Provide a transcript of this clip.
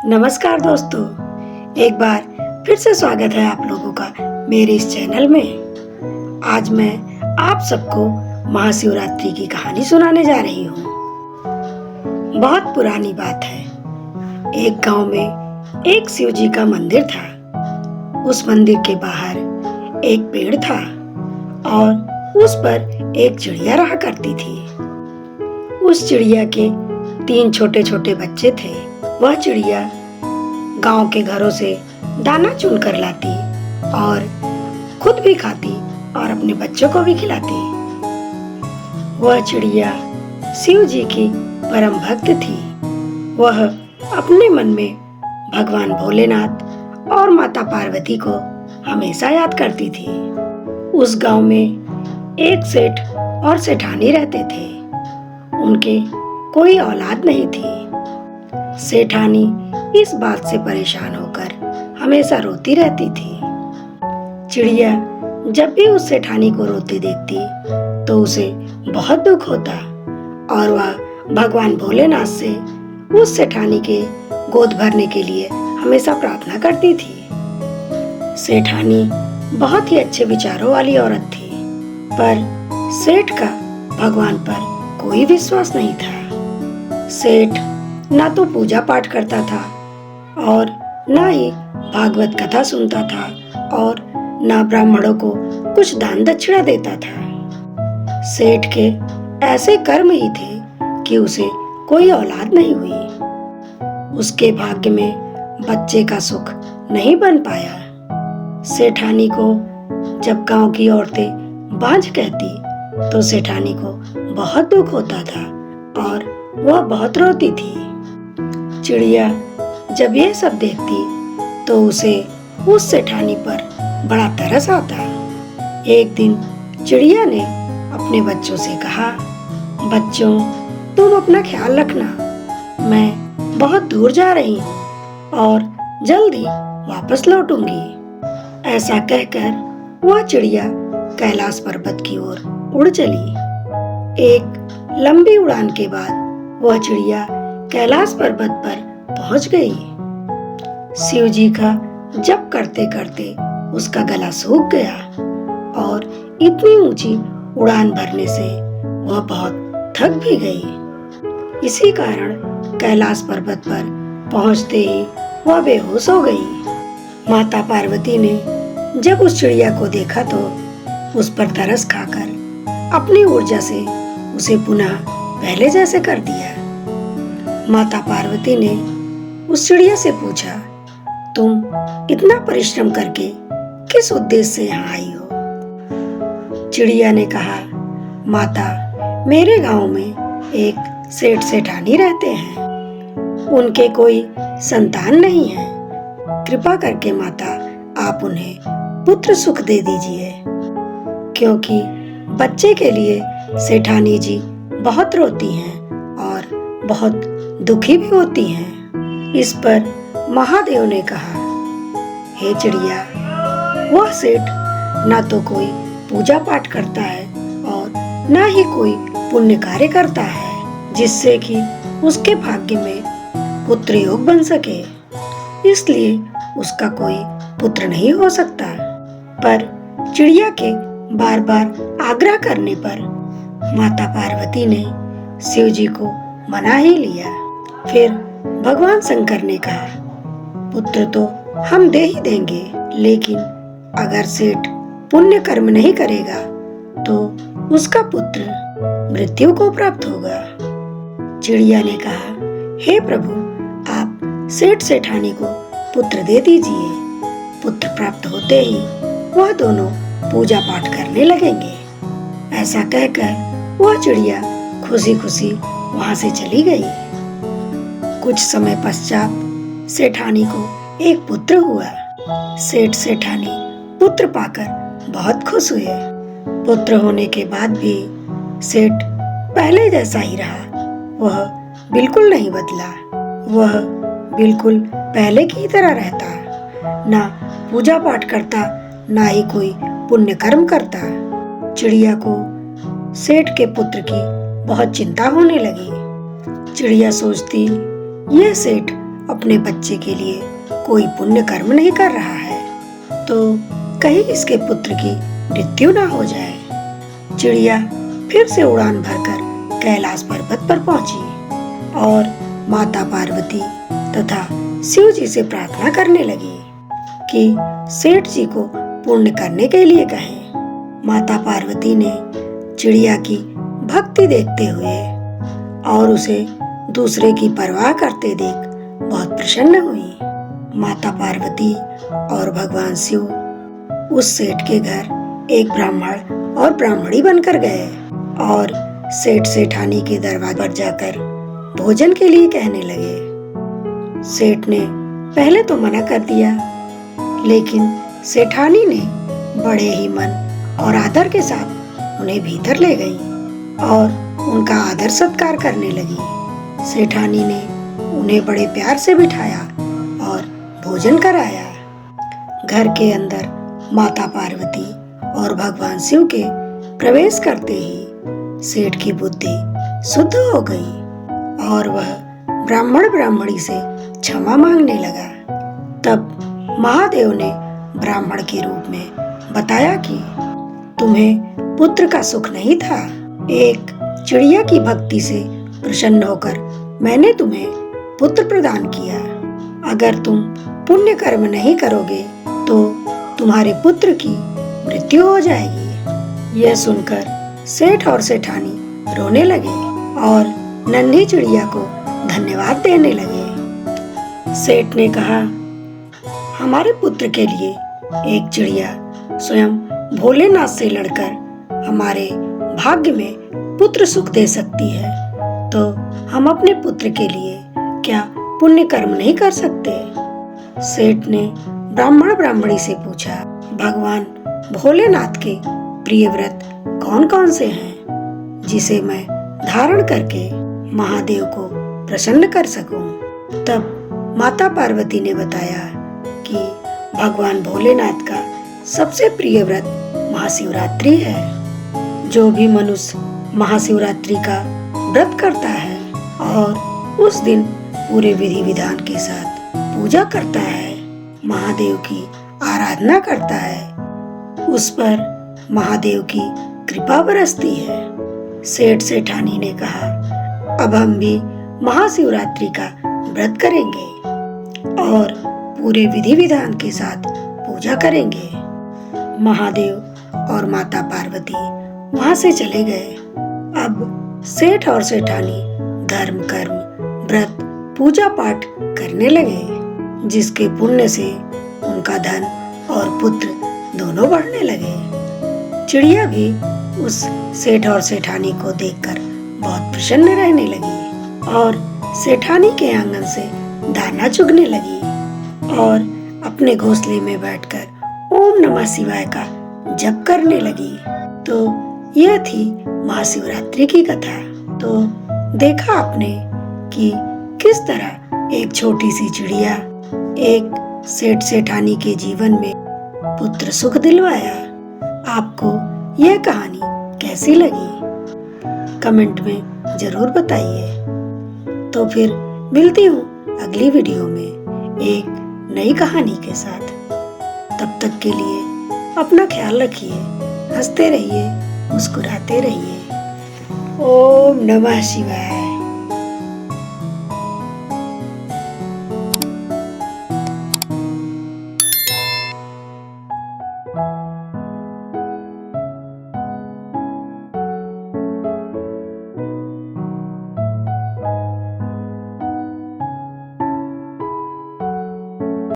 नमस्कार दोस्तों, एक बार फिर से स्वागत है आप लोगों का मेरे इस चैनल में। आज मैं आप सबको महाशिवरात्रि की कहानी सुनाने जा रही हूँ। बहुत पुरानी बात है। एक गांव में एक शिव जी का मंदिर था। उस मंदिर के बाहर एक पेड़ था और उस पर एक चिड़िया रहा करती थी। उस चिड़िया के 3 छोटे छोटे बच्चे थे। वह चिड़िया गांव के घरों से दाना चुन कर लाती और खुद भी खाती और अपने बच्चों को भी खिलाती। वह चिड़िया शिव जी की परम भक्त थी। वह अपने मन में भगवान भोलेनाथ और माता पार्वती को हमेशा याद करती थी। उस गांव में एक सेठ और सेठानी रहते थे। उनके कोई औलाद नहीं थी। सेठानी इस बात से परेशान होकर हमेशा रोती रहती थी। चिड़िया जब भी उस सेठानी को रोती देखती तो उसे बहुत दुख होता और वह भगवान भोलेनाथ से उस सेठानी के गोद भरने के लिए हमेशा प्रार्थना करती थी। सेठानी बहुत ही अच्छे विचारों वाली औरत थी, पर सेठ का भगवान पर कोई विश्वास नहीं था। सेठ ना तो पूजा पाठ करता था और ना ही भागवत कथा सुनता था और ना ब्राह्मणों को कुछ दान दक्षिणा देता था। सेठ के ऐसे कर्म ही थे कि उसे कोई औलाद नहीं हुई। उसके भाग्य में बच्चे का सुख नहीं बन पाया। सेठानी को जब गांव की औरतें बांझ कहती तो सेठानी को बहुत दुख होता था और वह बहुत रोती थी। चिड़िया जब ये सब देखती तो उसे उस सेठानी पर बड़ा तरस आता। एक दिन चिड़िया ने अपने बच्चों से कहा, बच्चों, तुम अपना ख्याल रखना। मैं बहुत दूर जा रही हूँ और जल्द ही वापस लौटूंगी। ऐसा कहकर वह चिड़िया कैलाश पर्वत की ओर उड़ चली। एक लंबी उड़ान के बाद वह चिड़िया कैलाश पर्वत पर पहुंच गई। शिव जी का जप करते करते उसका गला सूख गया और इतनी ऊंची उड़ान भरने से वह बहुत थक भी गई। इसी कारण कैलाश पर्वत पर पहुंचते ही वह बेहोश हो गई। माता पार्वती ने जब उस चिड़िया को देखा तो उस पर तरस खाकर अपनी ऊर्जा से उसे पुनः पहले जैसे कर दिया। माता पार्वती ने उस चिड़िया से पूछा, तुम इतना परिश्रम करके किस उद्देश्य से यहाँ आई हो? चिड़िया ने कहा, माता, मेरे गांव में एक सेठ सेठानी रहते हैं। उनके कोई संतान नहीं है। कृपा करके माता, आप उन्हें पुत्र सुख दे दीजिए, क्योंकि बच्चे के लिए सेठानी जी बहुत रोती हैं और बहुत दुखी भी होती हैं। इस पर महादेव ने कहा, हे चिड़िया, वह सेठ ना तो कोई पूजा पाठ करता है और ना ही कोई पुण्य कार्य करता है जिससे कि उसके भाग्य में पुत्र योग बन सके, इसलिए उसका कोई पुत्र नहीं हो सकता। पर चिड़िया के बार बार आग्रह करने पर माता पार्वती ने शिव जी को मना ही लिया। फिर भगवान शंकर ने कहा, पुत्र तो हम दे ही देंगे, लेकिन अगर सेठ पुण्य कर्म नहीं करेगा तो उसका पुत्र मृत्यु को प्राप्त होगा। चिड़िया ने कहा, हे प्रभु, आप सेठ सेठानी को पुत्र दे दीजिए। पुत्र प्राप्त होते ही वह दोनों पूजा पाठ करने लगेंगे। ऐसा कहकर वह चिड़िया खुशी खुशी वहां से चली गई। कुछ समय पश्चात सेठानी को एक पुत्र हुआ। सेठ सेठानी पुत्र पाकर बहुत खुश हुए। पुत्र होने के बाद भी सेठ पहले जैसा ही रहा। वह बिल्कुल नहीं बदला। वह बिल्कुल पहले की तरह रहता, ना पूजा पाठ करता, ना ही कोई पुण्य कर्म करता। चिड़िया को सेठ के पुत्र की बहुत चिंता होने लगी। चिड़िया सोचती, यह सेठ अपने बच्चे के लिए कोई पुण्य कर्म नहीं कर रहा है तो कहीं इसके पुत्र की मृत्यु ना हो जाए। चिड़िया फिर से उड़ान भरकर कैलाश पर्वत पर पहुंची और माता पार्वती तथा शिव जी से प्रार्थना करने लगी कि सेठ जी को पुण्य करने के लिए कहें। माता पार्वती ने चिड़िया की भक्ति देखते हुए और उसे दूसरे की परवाह करते देख बहुत प्रसन्न हुई। माता पार्वती और भगवान शिव उस सेठ के घर एक ब्राह्मण और ब्राह्मणी बनकर गए और सेठ सेठानी के दरवाजे पर जाकर भोजन के लिए कहने लगे। सेठ ने पहले तो मना कर दिया, लेकिन सेठानी ने बड़े ही मन और आदर के साथ उन्हें भीतर ले गई और उनका आदर सत्कार करने लगी। सेठानी ने उन्हें बड़े प्यार से बिठाया और भोजन कराया। घर के अंदर माता पार्वती और भगवान शिव के प्रवेश करते ही सेठ की बुद्धि शुद्ध हो गई और वह ब्राह्मण ब्राह्मणी से क्षमा मांगने लगा। तब महादेव ने ब्राह्मण के रूप में बताया कि तुम्हें पुत्र का सुख नहीं था। एक चिड़िया की भक्ति से प्रसन्न होकर मैंने तुम्हें पुत्र प्रदान किया। अगर तुम पुण्य कर्म नहीं करोगे तो तुम्हारे पुत्र की मृत्यु हो जाएगी। यह सुनकर सेठ और सेठानी रोने लगे और नन्ही चिड़िया को धन्यवाद देने लगे। सेठ ने कहा, हमारे पुत्र के लिए एक चिड़िया स्वयं भोलेनाथ से लड़कर हमारे भाग्य में पुत्र सुख दे सकती है, तो हम अपने पुत्र के लिए क्या पुण्य कर्म नहीं कर सकते? सेठ ने ब्राह्मण ब्राह्मणी से पूछा, भगवान भोलेनाथ के प्रिय व्रत कौन कौन से हैं जिसे मैं धारण करके महादेव को प्रसन्न कर सकूं? तब माता पार्वती ने बताया कि भगवान भोलेनाथ का सबसे प्रिय व्रत महाशिवरात्रि है। जो भी मनुष्य महाशिवरात्रि का व्रत करता है और उस दिन पूरे विधि विधान के साथ पूजा करता है, महादेव की आराधना करता है, उस पर महादेव की कृपा बरसती है। सेठ सेठानी ने कहा, अब हम भी महाशिवरात्रि का व्रत करेंगे और पूरे विधि विधान के साथ पूजा करेंगे। महादेव और माता पार्वती वहां से चले गए। अब सेठ और सेठानी धर्म कर्म व्रत पूजा पाठ करने लगे, जिसके पुण्य से उनका धन और पुत्र दोनों बढ़ने लगे। चिड़िया भी उस सेठ और सेठानी को देखकर बहुत प्रसन्न रहने लगी और सेठानी के आंगन से दाना चुगने लगी और अपने घोंसले में बैठकर ओम नमः शिवाय का जप करने लगी। तो यह थी महाशिवरात्रि की कथा। तो देखा आपने कि किस तरह एक छोटी सी चिड़िया एक सेठ सेठानी के जीवन में पुत्र सुख दिलवाया। आपको यह कहानी कैसी लगी? कमेंट में जरूर बताइए। तो फिर मिलती हूँ अगली वीडियो में एक नई कहानी के साथ। तब तक के लिए अपना ख्याल रखिए, हंसते रहिए, मुस्कुराते रहिए। ओम नमः शिवाय।